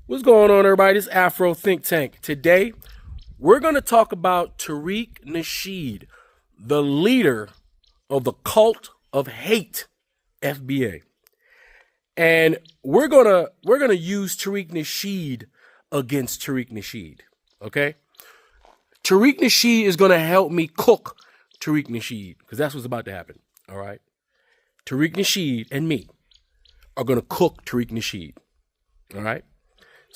What's going on, everybody? This is Afro Think Tank. Today, we're going to talk about TARIQ Nasheed, the leader of the cult of hate, FBA. And we're gonna use TARIQ Nasheed against TARIQ Nasheed. Okay? TARIQ Nasheed is gonna help me cook TARIQ Nasheed, because that's what's about to happen. All right. TARIQ Nasheed and me are gonna cook TARIQ Nasheed. All right.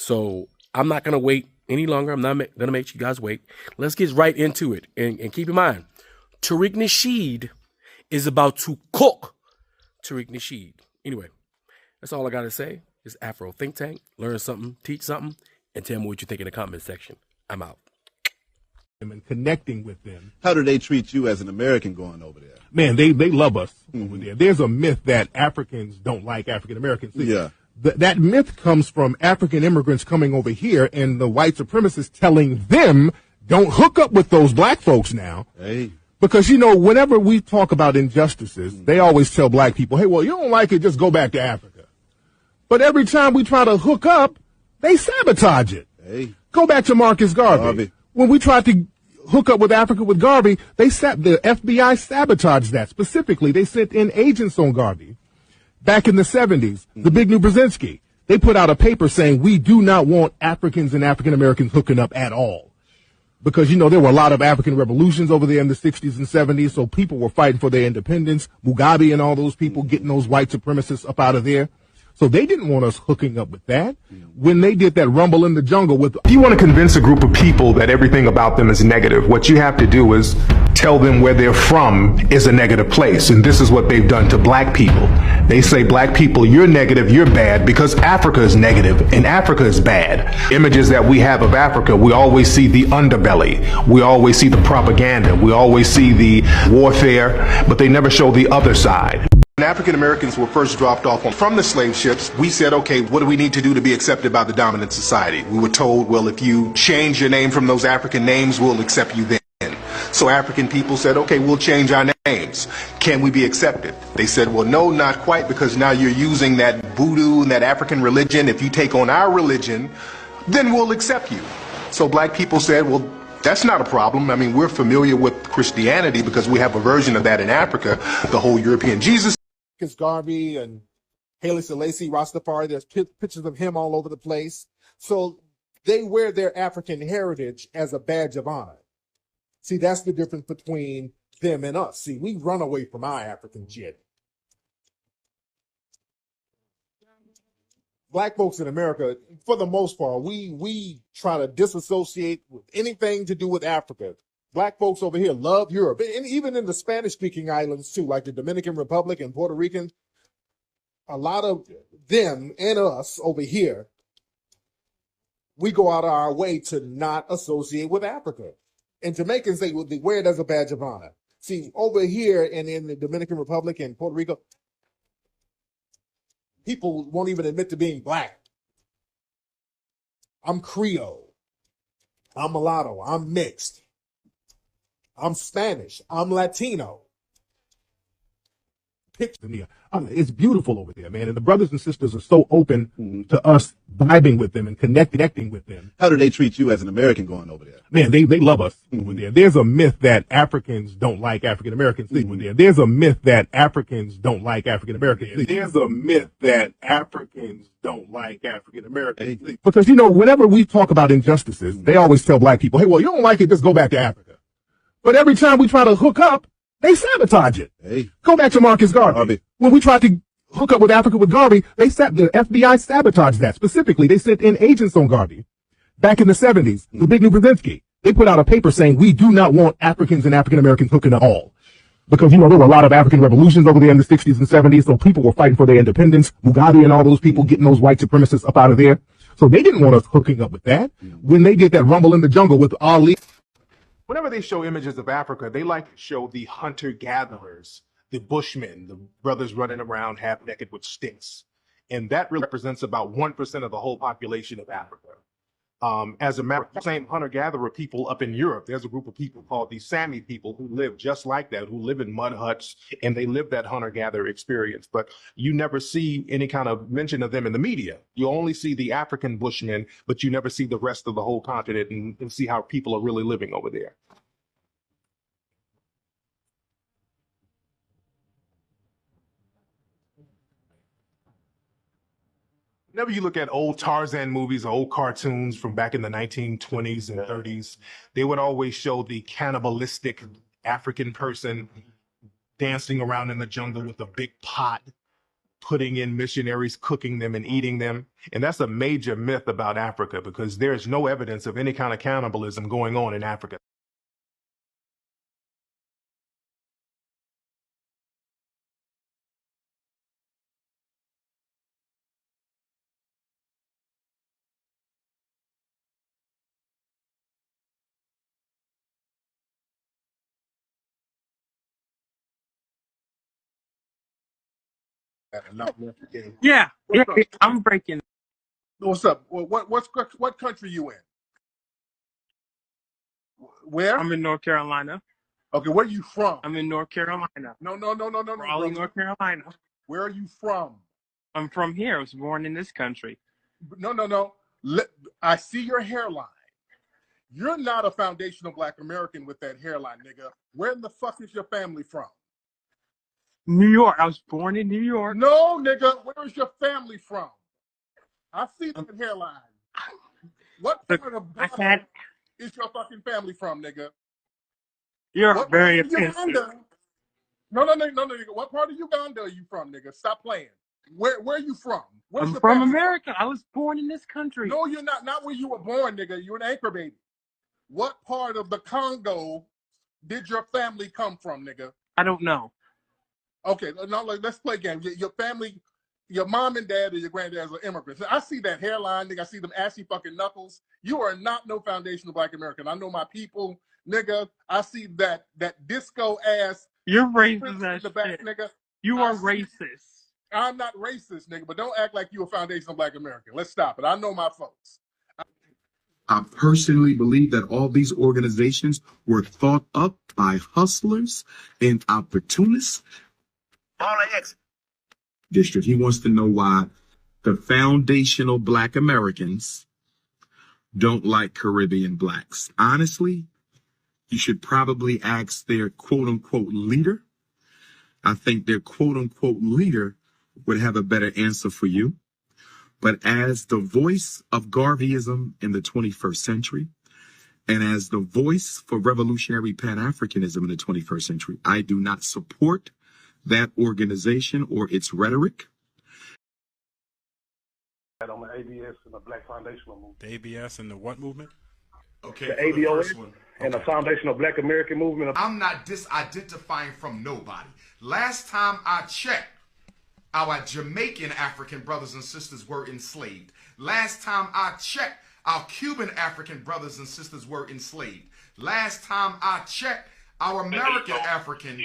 So I'm not going to wait any longer. I'm not going to make you guys wait. Let's get right into it. And keep in mind, TARIQ Nasheed is about to cook TARIQ Nasheed. Anyway, that's all I got to say. It's Afro Think Tank. Learn something, teach something, and tell me what you think in the comment section. I'm out. And connecting with them. How do they treat you as an American going over there? Man, they love us over there. There's a myth that Africans don't like African Americans. Yeah. That myth comes from African immigrants coming over here and the white supremacists telling them, don't hook up with those black folks now. Hey. Because, whenever we talk about injustices, they always tell black people, hey, well, you don't like it, just go back to Africa. But every time we try to hook up, they sabotage it. Hey. Go back to Marcus Garvey. When we tried to hook up with Africa with Garvey, the FBI sabotaged that. Specifically, they sent in agents on Garvey. Back in the 70s, the Big New Brzezinski, they put out a paper saying we do not want Africans and African Americans hooking up at all. Because, there were a lot of African revolutions over there in the 60s and 70s, so people were fighting for their independence. Mugabe and all those people getting those white supremacists up out of there. So they didn't want us hooking up with that. When they did that rumble in the jungle with... If you want to convince a group of people that everything about them is negative, what you have to do is tell them where they're from is a negative place. And this is what they've done to black people. They say, black people, you're negative, you're bad, because Africa is negative and Africa is bad. Images that we have of Africa, we always see the underbelly. We always see the propaganda. We always see the warfare, but they never show the other side. When African Americans were first dropped off from the slave ships, we said, okay, what do we need to do to be accepted by the dominant society? We were told, well, if you change your name from those African names, we'll accept you then. So African people said, okay, we'll change our names. Can we be accepted? They said, well, no, not quite, because now you're using that voodoo and that African religion. If you take on our religion, then we'll accept you. So black people said, well, that's not a problem. I mean, we're familiar with Christianity because we have a version of that in Africa, the whole European Jesus. Garvey and Haile Selassie, Rastafari, there's pictures of him all over the place. So they wear their African heritage as a badge of honor. See, that's the difference between them and us. See, we run away from our African shit. Black folks in America, for the most part, we try to disassociate with anything to do with Africa. Black folks over here love Europe, and even in the Spanish-speaking islands too, like the Dominican Republic and Puerto Rican. A lot of them and us over here, we go out of our way to not associate with Africa. And Jamaicans, they wear it as a badge of honor. See, over here and in the Dominican Republic and Puerto Rico, people won't even admit to being black. I'm Creole. I'm mulatto. I'm mixed. I'm Spanish. I'm Latino. It's beautiful over there, man. And the brothers and sisters are so open to us vibing with them and connecting with them. How do they treat you as an American going over there? Man, they love us over there. There's a myth that Africans don't like African Americans over there. There's a myth that Africans don't like African Americans. There's a myth that Africans don't like African Americans. Because, whenever we talk about injustices, they always tell black people, hey, well, you don't like it, just go back to Africa. But every time we try to hook up, they sabotage it. Hey. Go back to Marcus Garvey. When we tried to hook up with Africa with Garvey, the FBI sabotaged that. Specifically, they sent in agents on Garvey. Back in the 70s, the Big New Brzezinski, they put out a paper saying we do not want Africans and African Americans hooking up at all. Because, there were a lot of African revolutions over there in the 60s and 70s, so people were fighting for their independence. Mugabe and all those people getting those white supremacists up out of there. So they didn't want us hooking up with that. When they did that rumble in the jungle with Ali. Whenever they show images of Africa, they like to show the hunter-gatherers, the bushmen, the brothers running around half-naked with sticks. And that really represents about 1% of the whole population of Africa. As a matter of fact, same hunter-gatherer people up in Europe, there's a group of people called the Sami people who live just like that, who live in mud huts, and they live that hunter-gatherer experience. But you never see any kind of mention of them in the media. You only see the African Bushmen, but you never see the rest of the whole continent and see how people are really living over there. Whenever you look at old Tarzan movies, old cartoons from back in the 1920s and 30s, they would always show the cannibalistic African person dancing around in the jungle with a big pot, putting in missionaries, cooking them and eating them. And that's a major myth about Africa because there's no evidence of any kind of cannibalism going on in Africa. Yeah, I'm breaking. What's up? What country you in? Where? I'm in North Carolina. Okay, where are you from? I'm in North Carolina. No, Raleigh, North Carolina. Where are you from? I'm from here. I was born in this country. No. I see your hairline. You're not a foundational Black American with that hairline, nigga. Where in the fuck is your family from? New York. I was born in New York. No, nigga. Where is your family from? I see that hairline. What part of Ghana is your fucking family from, nigga? You're very offensive. No, nigga. What part of Uganda are you from, nigga? Stop playing. Where are you from? I'm from America. I was born in this country. No, you're not. Not where you were born, nigga. You're an anchor baby. What part of the Congo did your family come from, nigga? I don't know. Okay, now let's play games. Your family, your mom and dad or your granddad are immigrants. I see that hairline, nigga. I see them ashy fucking knuckles. You are not no foundational Black American. I know my people, nigga. I see that disco ass. You're racist as shit. Back, nigga. You are racist. I'm not racist, nigga, but don't act like you a foundational Black American. Let's stop it. I know my folks. I personally believe that all these organizations were thought up by hustlers and opportunists. District. He wants to know why the foundational Black Americans don't like Caribbean Blacks. Honestly, you should probably ask their quote unquote leader. I think their quote unquote leader would have a better answer for you. But as the voice of Garveyism in the 21st century, and as the voice for revolutionary Pan-Africanism in the 21st century, I do not support that organization or its rhetoric. On the ABS and the Black Foundational Movement. The ABS and the what movement? Okay, the ABOS and the Foundational Black American Movement. I'm not disidentifying from nobody. Last time I checked, our Jamaican African brothers and sisters were enslaved. Last time I checked, our Cuban African brothers and sisters were enslaved. Last time I checked, our American African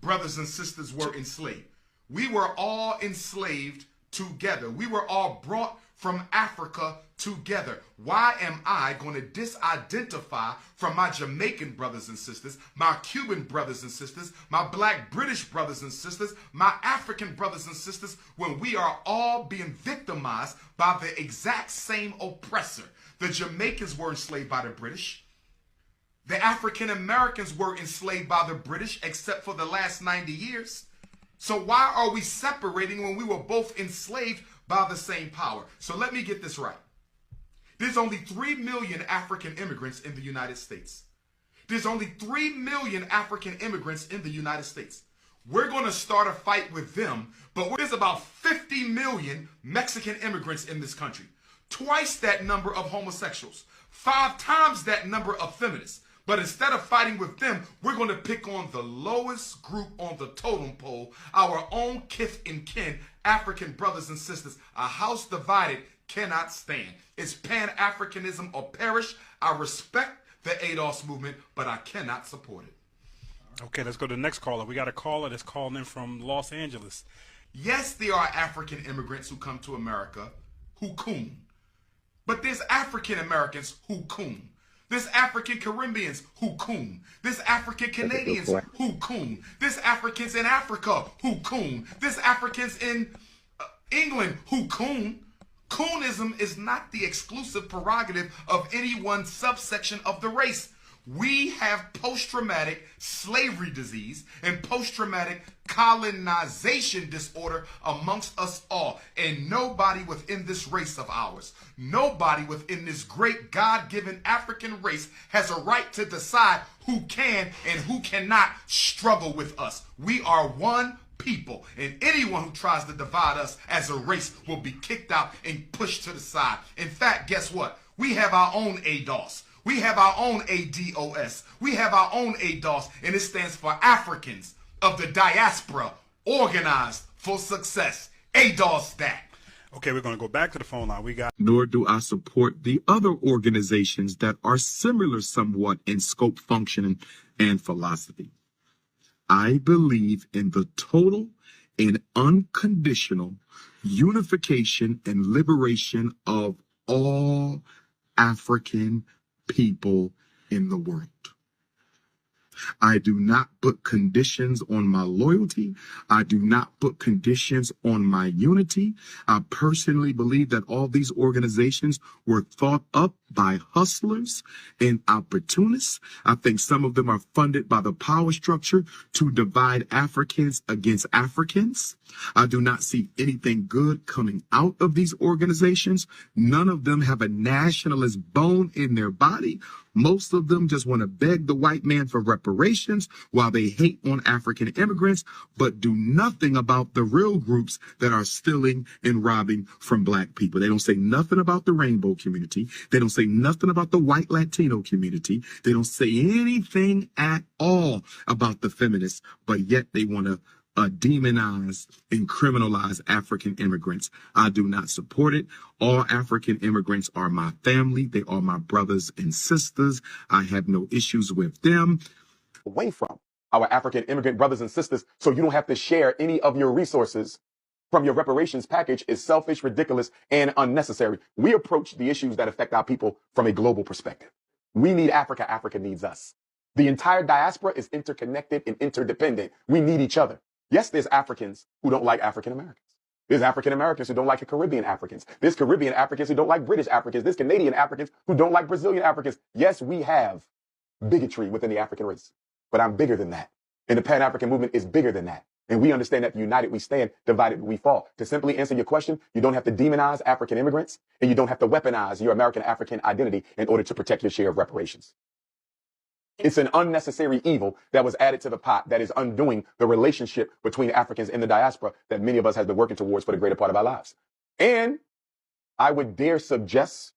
brothers and sisters were enslaved. We were all enslaved together. We were all brought from Africa together. Why am I going to disidentify from my Jamaican brothers and sisters, my Cuban brothers and sisters, my Black British brothers and sisters, my African brothers and sisters, when we are all being victimized by the exact same oppressor? The Jamaicans were enslaved by the British. The African Americans were enslaved by the British, except for the last 90 years. So why are we separating when we were both enslaved by the same power? So let me get this right. There's only 3 million African immigrants in the United States. There's only 3 million African immigrants in the United States. We're going to start a fight with them, but there's about 50 million Mexican immigrants in this country. Twice that number of homosexuals. 5 times that number of feminists. But instead of fighting with them, we're going to pick on the lowest group on the totem pole, our own kith and kin, African brothers and sisters. A house divided cannot stand. It's Pan-Africanism or perish. I respect the ADOS movement, but I cannot support it. Okay, let's go to the next caller. We got a caller that's calling in from Los Angeles. Yes, there are African immigrants who come to America who coon. But there's African Americans who coon. There's African Caribbeans who coon. There's African Canadians who coon. There's Africans in Africa who coon. There's Africans in England who coon. Coonism is not the exclusive prerogative of any one subsection of the race. We have post-traumatic slavery disease and post-traumatic colonization disorder amongst us all. And nobody within this race of ours, nobody within this great God-given African race has a right to decide who can and who cannot struggle with us. We are one people, and anyone who tries to divide us as a race will be kicked out and pushed to the side. In fact, guess what? We have our own ADOS. We have our own ADOS. We have our own ADOS, and it stands for Africans of the Diaspora Organized for Success. ADOS that. Okay, we're going to go back to the phone line. Nor do I support the other organizations that are similar somewhat in scope, function, and philosophy. I believe in the total and unconditional unification and liberation of all African people in the world. I do not put conditions on my loyalty. I do not put conditions on my unity. I personally believe that all these organizations were thought up by hustlers and opportunists. I think some of them are funded by the power structure to divide Africans against Africans. I do not see anything good coming out of these organizations. None of them have a nationalist bone in their body. Most of them just want to beg the white man for reparations while they hate on African immigrants, but do nothing about the real groups that are stealing and robbing from black people. They don't say nothing about the rainbow community. They don't say nothing about the white Latino community. They don't say anything at all about the feminists, but yet they want to demonize and criminalize African immigrants. I do not support it. All African immigrants are my family. They are my brothers and sisters. I have no issues with them. Away from our African immigrant brothers and sisters, so you don't have to share any of your resources from your reparations package is selfish, ridiculous, and unnecessary. We approach the issues that affect our people from a global perspective. We need Africa. Africa needs us. The entire diaspora is interconnected and interdependent. We need each other. Yes, there's Africans who don't like African Americans. There's African Americans who don't like Caribbean Africans. There's Caribbean Africans who don't like British Africans. There's Canadian Africans who don't like Brazilian Africans. Yes, we have bigotry within the African race, but I'm bigger than that. And the Pan-African movement is bigger than that. And we understand that united we stand, divided we fall. To simply answer your question, you don't have to demonize African immigrants, and you don't have to weaponize your American African identity in order to protect your share of reparations. It's an unnecessary evil that was added to the pot that is undoing the relationship between Africans in the diaspora that many of us have been working towards for the greater part of our lives. And I would dare suggest,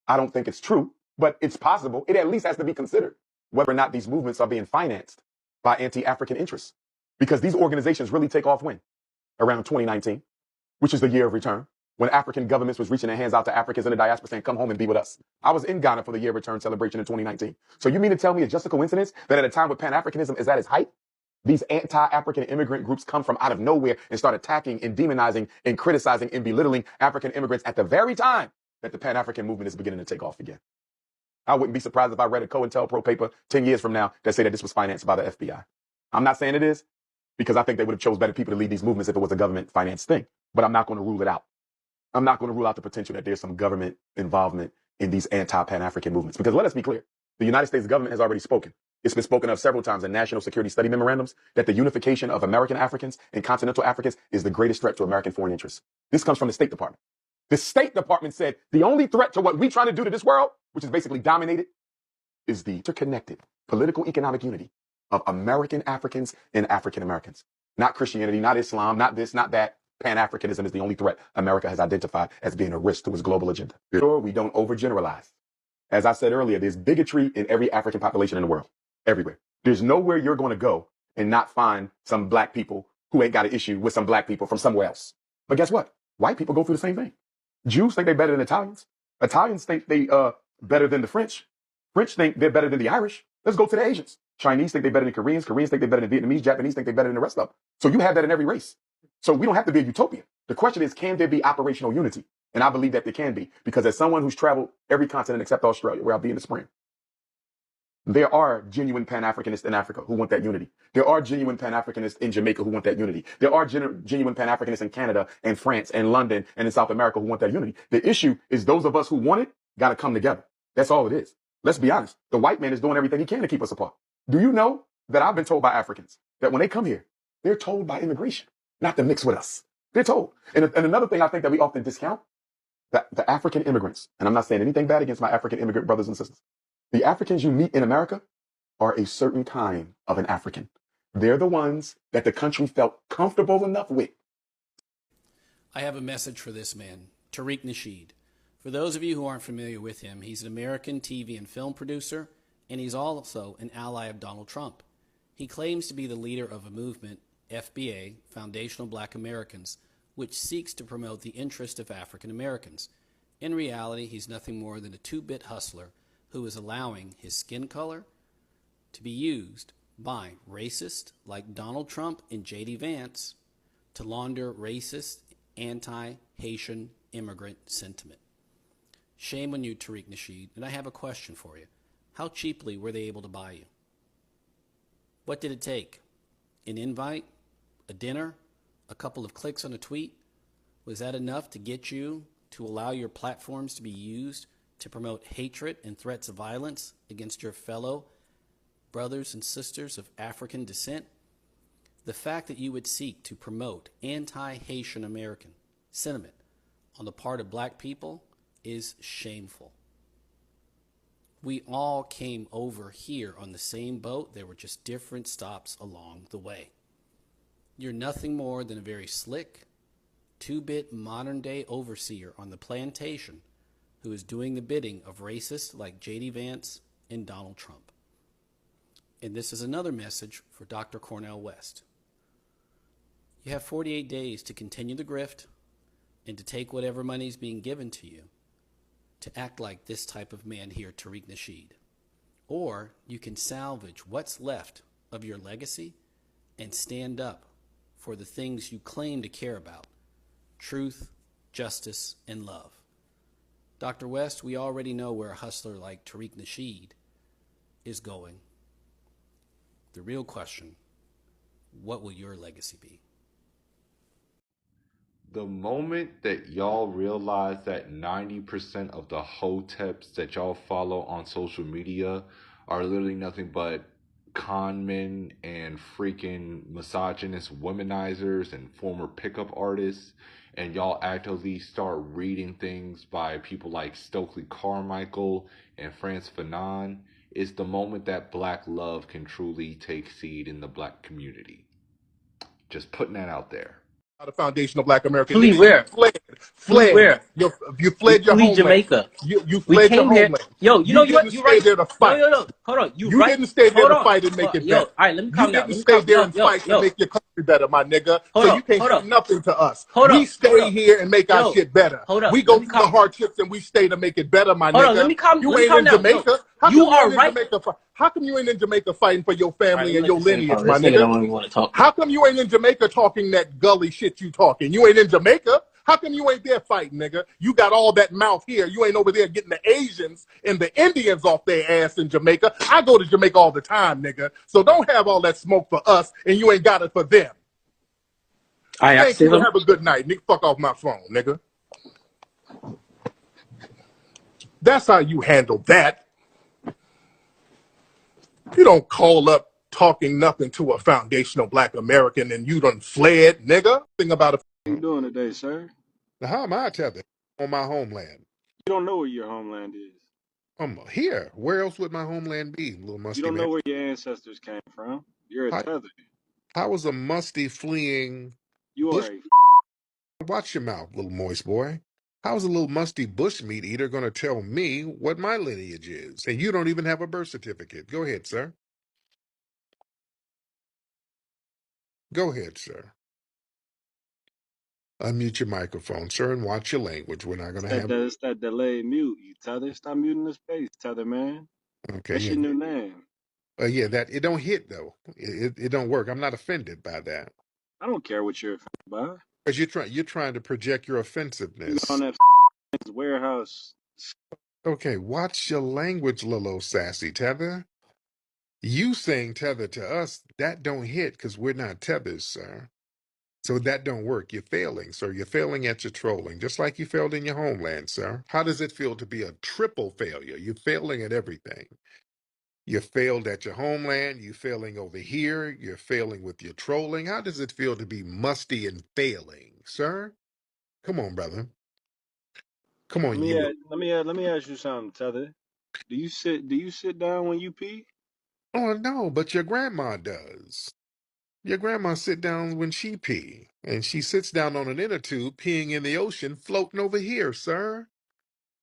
I don't think it's true, but it's possible. It at least has to be considered whether or not these movements are being financed by anti-African interests. Because these organizations really take off when? Around 2019, which is the year of return, when African governments was reaching their hands out to Africans in the diaspora saying, come home and be with us. I was in Ghana for the year of return celebration in 2019. So you mean to tell me it's just a coincidence that at a time when Pan-Africanism is at its height, these anti-African immigrant groups come from out of nowhere and start attacking and demonizing and criticizing and belittling African immigrants at the very time that the Pan-African movement is beginning to take off again? I wouldn't be surprised if I read a COINTELPRO paper 10 years from now that say that this was financed by the FBI. I'm not saying it is, because I think they would have chose better people to lead these movements if it was a government-financed thing. But I'm not going to rule it out. I'm not going to rule out the potential that there's some government involvement in these anti-Pan-African movements. Because let us be clear, the United States government has already spoken. It's been spoken of several times in national security study memorandums that the unification of American Africans and continental Africans is the greatest threat to American foreign interests. This comes from the State Department. The State Department said the only threat to what we're trying to do to this world, which is basically dominated, is the interconnected political economic unity of American Africans and African Americans. Not Christianity, not Islam, not this, not that. Pan-Africanism is the only threat America has identified as being a risk to its global agenda. Sure, we don't overgeneralize. As I said earlier, there's bigotry in every African population in the world, everywhere. There's nowhere you're going to go and not find some black people who ain't got an issue with some black people from somewhere else. But guess what? White people go through the same thing. Jews think they're better than Italians. Italians think they better than the French. French think they're better than the Irish. Let's go to the Asians. Chinese think they're better than Koreans. Koreans think they're better than Vietnamese. Japanese think they're better than the rest of them. So you have that in every race. So we don't have to be a utopia. The question is, can there be operational unity? And I believe that there can be, because as someone who's traveled every continent except Australia, where I'll be in the spring, there are genuine Pan-Africanists in Africa who want that unity. There are genuine Pan-Africanists in Jamaica who want that unity. There are genuine Pan-Africanists in Canada and France and London and in South America who want that unity. The issue is those of us who want it got to come together. That's all it is. Let's be honest. The white man is doing everything he can to keep us apart. Do you know that I've been told by Africans that when they come here, they're told by immigration not to mix with us? They're told. And another thing I think that we often discount, that the African immigrants, and I'm not saying anything bad against my African immigrant brothers and sisters, the Africans you meet in America are a certain kind of an African. They're the ones that the country felt comfortable enough with. I have a message for this man, TARIQ NASHEED. For those of you who aren't familiar with him, he's an American TV and film producer, and he's also an ally of Donald Trump. He claims to be the leader of a movement, FBA, Foundational Black Americans, which seeks to promote the interest of African Americans. In reality, he's nothing more than a two-bit hustler who is allowing his skin color to be used by racists like Donald Trump and J.D. Vance to launder racist, anti-Haitian immigrant sentiment. Shame on you, TARIQ NASHEED, and I have a question for you. How cheaply were they able to buy you? What did it take? An invite? A dinner? A couple of clicks on a tweet? Was that enough to get you to allow your platforms to be used to promote hatred and threats of violence against your fellow brothers and sisters of African descent? The fact that you would seek to promote anti-Haitian American sentiment on the part of black people is shameful. We all came over here on the same boat. There were just different stops along the way. You're nothing more than a very slick, two-bit modern-day overseer on the plantation who is doing the bidding of racists like J.D. Vance and Donald Trump. And this is another message for Dr. Cornel West. You have 48 days to continue the grift and to take whatever money is being given to you to act like this type of man here, TARIQ NASHEED. Or you can salvage what's left of your legacy and stand up for the things you claim to care about: truth, justice, and love. Dr. West, we already know where a hustler like TARIQ NASHEED is going. The real question, what will your legacy be? The moment that y'all realize that 90% of the hoteps that y'all follow on social media are literally nothing but con men and freaking misogynist womanizers and former pickup artists, and y'all actively start reading things by people like Stokely Carmichael and Frantz Fanon, is the moment that black love can truly take seed in the black community. Just putting that out there. The foundational black American. Flee where? Fled. Where? You fled your homeland. Jamaica. You fled your homeland. Yo, you know what? You right there to fight. Yo, hold on. You didn't stay there to fight and make it better. All right, let me calm down. You didn't stay there and fight to make your country better, my nigga. So you can't do nothing to us. We stay here and make our shit better. We go through the hardships and we stay to make it better, my nigga. You ain't in Jamaica. You are right. How come you ain't in Jamaica fighting for your family and your lineage, my nigga? How come you ain't in Jamaica talking that gully shit you talking? You ain't in Jamaica. How come you ain't there fighting, nigga? You got all that mouth here. You ain't over there getting the Asians and the Indians off their ass in Jamaica. I go to Jamaica all the time, nigga. So don't have all that smoke for us and you ain't got it for them. Thank you. Have a good night. Nigga, fuck off my phone, nigga. That's how you handle that. You don't call up talking nothing to a foundational black American and you done fled, nigga. Think about it. What are you doing today, sir? Now, how am I tethered on my homeland? You don't know where your homeland is. I'm here. Where else would my homeland be, little musty man? You don't know where your ancestors came from. You're a tether. How was a musty fleeing? You are Watch your mouth, little moist boy. How's a little musty bushmeat eater going to tell me what my lineage is? And you don't even have a birth certificate. Go ahead, sir. Go ahead, sir. Unmute your microphone, sir, and watch your language. We're not going to have... It's that delayed mute, you tether. Stop muting the space, tether, man. Okay. That's your new name. Yeah, that it don't hit, though. It don't work. I'm not offended by that. I don't care what you're offended by. Because you're trying to project your offensiveness. You on that warehouse. Okay, watch your language, little sassy tether. You saying tether to us, that don't hit because we're not tethers, sir. So that don't work. You're failing, sir. You're failing at your trolling, just like you failed in your homeland, sir. How does it feel to be a triple failure? You're failing at everything. You failed at your homeland. You're failing over here. You're failing with your trolling. How does it feel to be musty and failing, sir? Come on, brother. Come Let on, me you. let me ask you something, Tether. Do you sit down when you pee? Oh, no, but your grandma does. Your grandma sit down when she pee, and she sits down on an inner tube peeing in the ocean, floating over here, sir.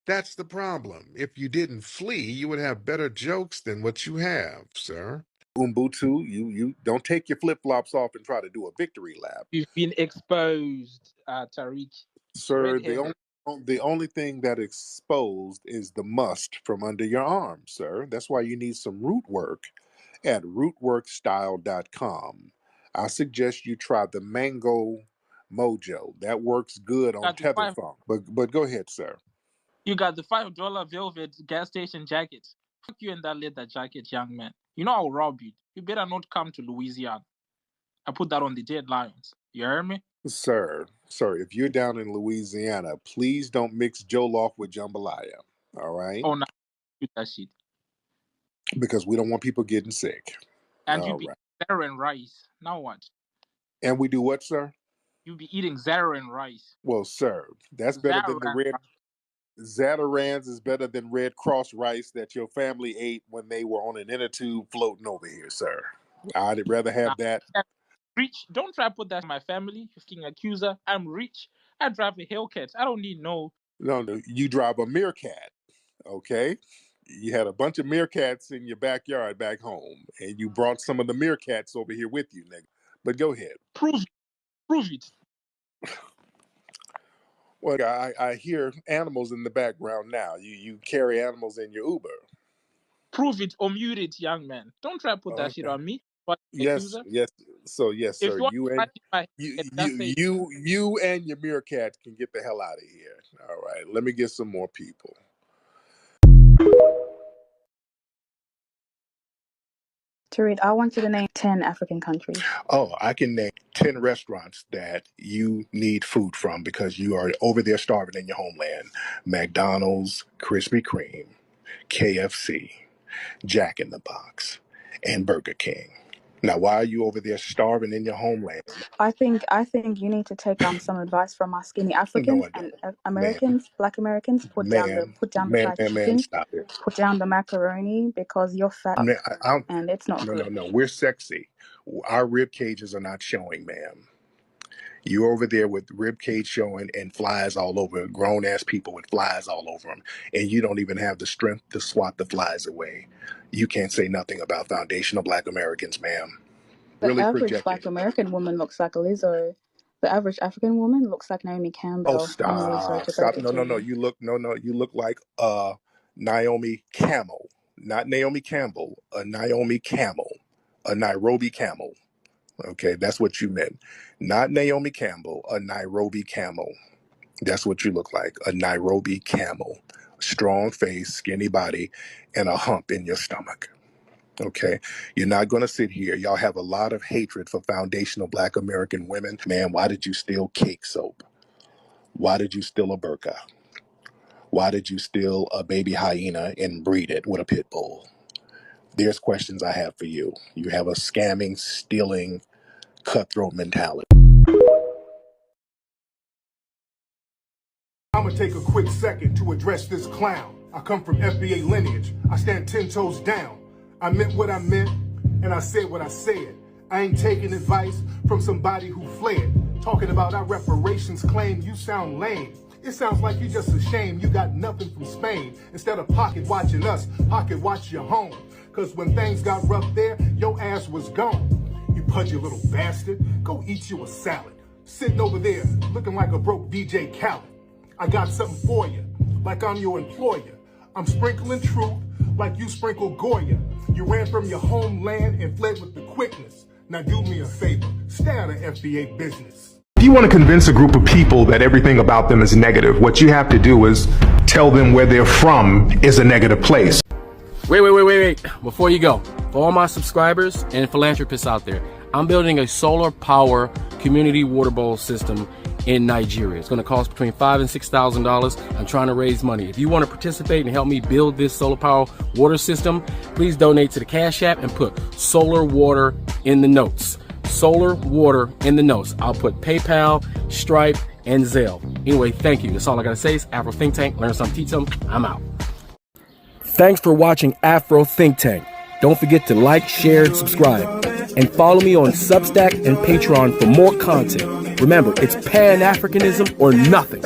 That's the problem. If you didn't flee, you would have better jokes than what you have, sir. Ubuntu, you don't take your flip flops off and try to do a victory lap. You've been exposed, Tariq. Sir, Red-headed. the only thing that exposed is the must from under your arm, sir. That's why you need some root work at rootworkstyle.com. I suggest you try the Mango Mojo. That works good on Got the Tether five. Funk. But go ahead, sir. You got the $5 velvet gas station jacket. Fuck you and that leather jacket, young man. You know I'll rob you. You better not come to Louisiana. I put that on the dead lions. You heard me? Sir, if you're down in Louisiana, please don't mix Jollof with jambalaya. All right? Oh, no, do that shit. Because we don't want people getting sick. And you All be right. zero and rice. Now what? And we do what, sir? You be eating zero and rice. Well, sir, that's better than the red. Zatarans is better than Red Cross rice that your family ate when they were on an inner tube floating over here, sir. I'd rather have that. Rich, don't try to put that in my family, you fucking accuser. I'm rich. I drive a Hellcat. I don't need no. No, you drive a meerkat, okay? You had a bunch of meerkats in your backyard back home, and you brought some of the meerkats over here with you, nigga. But go ahead. Prove it. Well, I hear animals in the background now. You carry animals in your Uber. Prove it or mute it, young man. Don't try to put that shit on me. But Yes. So yes, if sir. you want You to and fight my head, just say you and your meerkat can get the hell out of here. All right. Let me get some more people. Tariq, I want you to name 10 African countries. Oh, I can name 10 restaurants that you need food from because you are over there starving in your homeland. McDonald's, Krispy Kreme, KFC, Jack in the Box, and Burger King. Now, why are you over there starving in your homeland? I think you need to take some advice from our skinny Africans and Americans, Black Americans. Put down the fried chicken, stop it. put down the macaroni because you're fat and it's not good. No. We're sexy. Our rib cages are not showing, ma'am. You're over there with rib cage showing and flies all over, grown ass people with flies all over them, and you don't even have the strength to swat the flies away. You can't say nothing about foundational Black Americans, ma'am. The average Black American woman looks like Lizzo. The average African woman looks like Naomi Campbell. Oh, stop! I'm really sorry to Stop! break it to you. You look like Naomi Camel, not Naomi Campbell. A Naomi Camel, a Nairobi Camel. Okay, that's what you meant. Not Naomi Campbell, a Nairobi Camel. That's what you look like, a Nairobi Camel. Strong face, skinny body, and a hump in your stomach. Okay, you're not going to sit here. Y'all have a lot of hatred for foundational Black American women. Man, why did you steal cake soap? Why did you steal a burqa? Why did you steal a baby hyena and breed it with a pit bull? There's questions I have for you. You have a scamming, stealing, cutthroat mentality. I'm gonna take a quick second to address this clown. I come from FBA lineage. I stand 10 toes down. I meant what I meant, and I said what I said. I ain't taking advice from somebody who fled. Talking about our reparations claim, you sound lame. It sounds like you're just ashamed you got nothing from Spain. Instead of pocket watching us, pocket watch your home. Cause when things got rough there, your ass was gone. You pudgy little bastard, go eat you a salad. Sitting over there, looking like a broke DJ Khaled. I got something for you, like I'm your employer. I'm sprinkling truth like you sprinkle Goya. You ran from your homeland and fled with the quickness. Now do me a favor, stay out of FBA business. you want to convince a group of people that everything about them is negative, what you have to do is tell them where they're from is a negative place. Wait. Before you go, for all my subscribers and philanthropists out there, I'm building a solar power community water bowl system in Nigeria. It's going to cost between $5,000 and $6,000. I'm trying to raise money. If you want to participate and help me build this solar power water system, please donate to the Cash App and put solar water in the notes. Solar water in the notes. I'll put PayPal, Stripe, and Zelle. Anyway, thank you. That's all I got to say. It's Afro Think Tank. Learn something, teach something. I'm out. Thanks for watching Afro Think Tank. Don't forget to like, share, and subscribe. And follow me on Substack and Patreon for more content. Remember, it's Pan-Africanism or nothing.